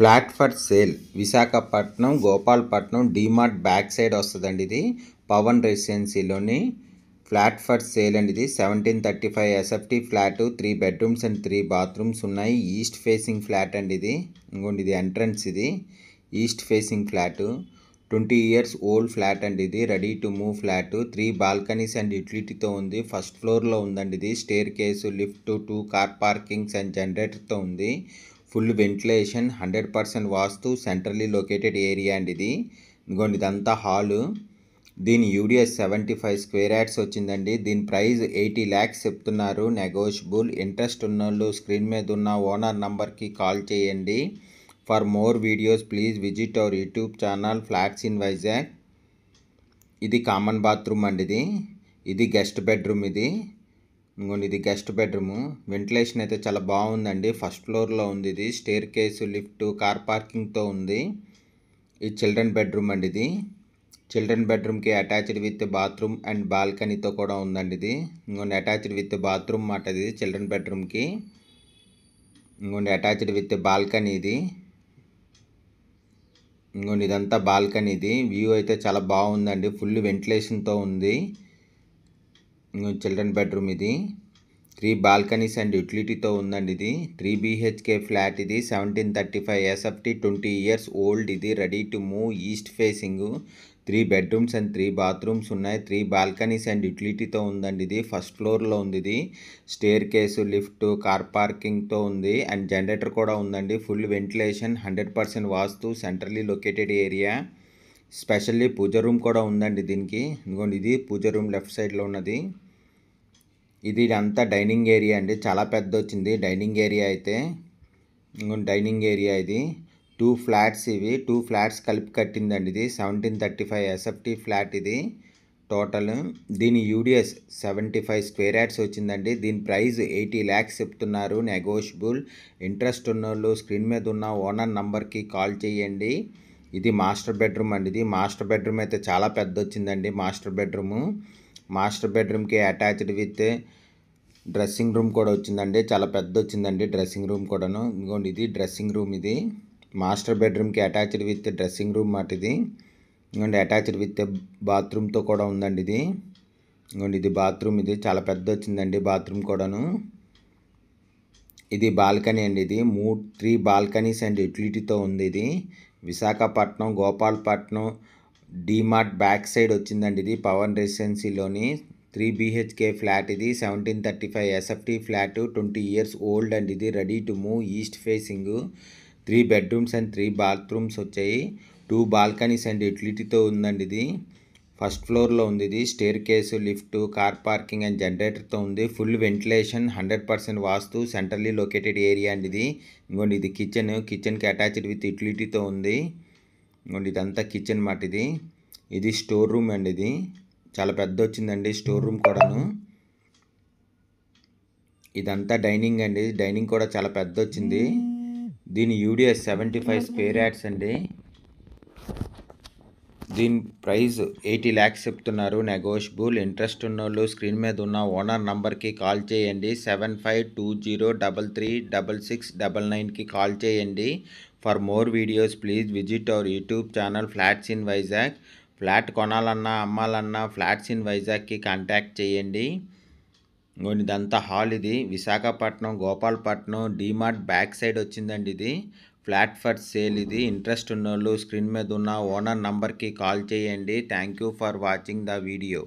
Flat for sale Visakhapatnam Gopalapatnam DMart back side వస్తుందండి. ఇది పవన్ రెసిడెన్సీలోని ఫ్లాట్ ఫర్ సేల్ అండి. ఇది 1735 SFT flat, 3 bedrooms and 3 bathrooms ఉన్నాయి. ఈస్ట్ ఫేసింగ్ ఫ్లాట్ అండి ఇది. ఇంకోండి ఇది ఎంట్రన్స్, ఇది east facing flat. 20 years old flat అండి ఇది. Ready to move flat. 3 balconies and యూటిలిటీతో ఉంది. ఫస్ట్ ఫ్లోర్లో ఉందండి ఇది. Staircase, lift, 2 car parkings and జనరేటర్తో ఉంది. Full ventilation, 100% vastu, centrally located area అండి ఇది. ఇంకోండి ఇదంతా హాలు. దీని యూడిఎస్ 75 స్క్వేర్ యార్డ్స్ వచ్చిందండి. దీని ప్రైస్ 80 lakhs చెప్తున్నారు, నెగోషియబుల్. ఇంట్రెస్ట్ ఉన్నోళ్ళు స్క్రీన్ మీద ఉన్న ఓనర్ నంబర్కి కాల్ చేయండి. For more videos please visit our YouTube channel flats in Vizag. ఇది కామన్ బాత్రూమ్ అండి ఇది. ఇది గెస్ట్ బెడ్రూమ్ ఇది. ఇంకోండి ఇది గెస్ట్ బెడ్రూము. వెంటిలేషన్ అయితే చాలా బాగుందండి. ఫస్ట్ ఫ్లోర్లో ఉంది ఇది. స్టేర్ కేసు, లిఫ్ట్, కార్ పార్కింగ్తో ఉంది. ఇది చిల్డ్రన్ బెడ్రూమ్ అండి ఇది. చిల్డ్రన్ బెడ్రూమ్కి అటాచ్డ్ విత్ బాత్రూమ్ అండ్ బాల్కనీతో కూడా ఉందండి ఇది. ఇంకోండి అటాచ్డ్ విత్ బాత్రూమ్ మాట ఇది చిల్డ్రన్ బెడ్రూమ్కి. ఇంకోండి అటాచ్డ్ విత్ బాల్కనీ ఇది. ఇంకోండి ఇదంతా బాల్కనీ ఇది. వ్యూ అయితే చాలా బాగుందండి. ఫుల్ వెంటిలేషన్తో ఉంది. చిల్డ్రన్ బెడ్రూమ్ ఇది. 3 బాల్కనీస్ అండ్ యూటిలిటీతో ఉందండి ఇది. 3 BHK ఫ్లాట్ ఇది. 1735 ఎస్ఎఫ్టీ, 20 years ఓల్డ్ ఇది. Ready to move, east facing. 3 bedrooms and 3 bathrooms ఉన్నాయి. 3 బాల్కనీస్ అండ్ యూటిలిటీతో ఉందండి ఇది. ఫస్ట్ ఫ్లోర్లో ఉంది ఇది. స్టేర్ కేసు, లిఫ్ట్, కార్ పార్కింగ్తో ఉంది అండ్ జనరేటర్ కూడా ఉందండి. Full ventilation, 100% vastu, centrally located area. Specially పూజ రూమ్ కూడా ఉందండి దీనికి. ఇదిగోండి ఇది పూజ రూమ్ లెఫ్ట్ సైడ్లో ఉన్నది. ఇది అంతా డైనింగ్ ఏరియా అండి. చాలా పెద్ద వచ్చింది డైనింగ్ ఏరియా అయితే. ఇంకొండి డైనింగ్ ఏరియా ఇది. 2 ఫ్లాట్స్ ఇవి. 2 ఫ్లాట్స్ కలిపి కట్టిందండి ఇది. 1735 ఎస్ఎఫ్టీ ఫ్లాట్ ఇది టోటల్. దీని యూడిఎస్ 75 స్క్వేర్ యార్డ్స్ వచ్చిందండి. దీని ప్రైస్ 80 lakhs చెప్తున్నారు, నెగోషియబుల్. ఇంట్రెస్ట్ ఉన్నోళ్ళు స్క్రీన్ మీద ఉన్న ఓనర్ నంబర్కి కాల్ చేయండి. ఇది మాస్టర్ బెడ్రూమ్ అండి ఇది. మాస్టర్ బెడ్రూమ్ అయితే చాలా పెద్ద వచ్చిందండి. మాస్టర్ బెడ్రూమ్కి అటాచ్డ్ విత్ డ్రెస్సింగ్ రూమ్ కూడా వచ్చిందండి. చాలా పెద్ద వచ్చిందండి డ్రెస్సింగ్ రూమ్ కూడాను. ఇంకోండి ఇది డ్రెస్సింగ్ రూమ్ ఇది. మాస్టర్ బెడ్రూమ్కి అటాచ్డ్ విత్ డ్రెస్సింగ్ రూమ్ మాట ఇది. ఇంకోండి అటాచ్డ్ విత్ బాత్రూమ్తో కూడా ఉందండి ఇది. ఇంకోండి ఇది బాత్రూమ్ ఇది. చాలా పెద్ద వచ్చిందండి బాత్రూమ్ కూడాను. ఇది బాల్కనీ అండి ఇది. 3 బాల్కనీస్ అండ్ యూటిలిటీతో ఉంది ఇది. Visakhapatnam Gopalapatnam DMart back side వచ్చిందండి ఇది. పవన్ రెసిడెన్సీలోని 3 BHK ఫ్లాట్ ఇది. 1735 ఎస్ఎఫ్టీ ఫ్లాట్, 20 years ఓల్డ్ అండి ఇది. Ready to move, east facing. 3 bedrooms and 3 bathrooms వచ్చాయి. 2 బాల్కనీస్ అండ్ యూటిలిటీతో ఉందండి ఇది. ఫస్ట్ ఫ్లోర్లో ఉంది ఇది. Staircase, lift, car parking and జనరేటర్తో ఉంది. Full ventilation, 100% vastu, centrally located area అండి ఇది. ఇంకోండి ఇది కిచెన్కి అటాచ్డ్ విత్ యూటిలిటీతో ఉంది. ఇంకోండి ఇదంతా కిచెన్ మాట ఇది. ఇది స్టోర్ రూమ్ అండి ఇది. చాలా పెద్ద వచ్చిందండి స్టోర్ రూమ్ కూడాను. ఇదంతా డైనింగ్ అండి. డైనింగ్ కూడా చాలా పెద్ద వచ్చింది. దీని యూడిఎస్ 75 స్క్వేర్ యార్డ్స్ అండి. దీని ప్రైస్ 80 lakhs చెప్తున్నారు, నెగోషియబుల్. ఇంట్రెస్ట్ ఉన్నోళ్ళు స్క్రీన్ మీద ఉన్న ఓనర్ నంబర్కి కాల్ చేయండి. 7520336699కి కాల్ చేయండి. For more videos please visit our YouTube channel flats in Vizag. Flat కొనాలన్నా అమ్మాలన్నా ఫ్లాట్స్ ఇన్ వైజాగ్కి కాంటాక్ట్ చేయండి. ఇంకోండి ఇదంతా హాల్ ఇది. Visakhapatnam Gopalapatnam DMart back side వచ్చిందండి ఇది. ఫ్లాట్ ఫర్ సేల్ ఇది. ఇంట్రెస్ట్ ఉన్నోళ్ళు స్క్రీన్ మీద ఉన్న ఓనర్ నంబర్కి కాల్ చేయండి. Thank you for watching the video.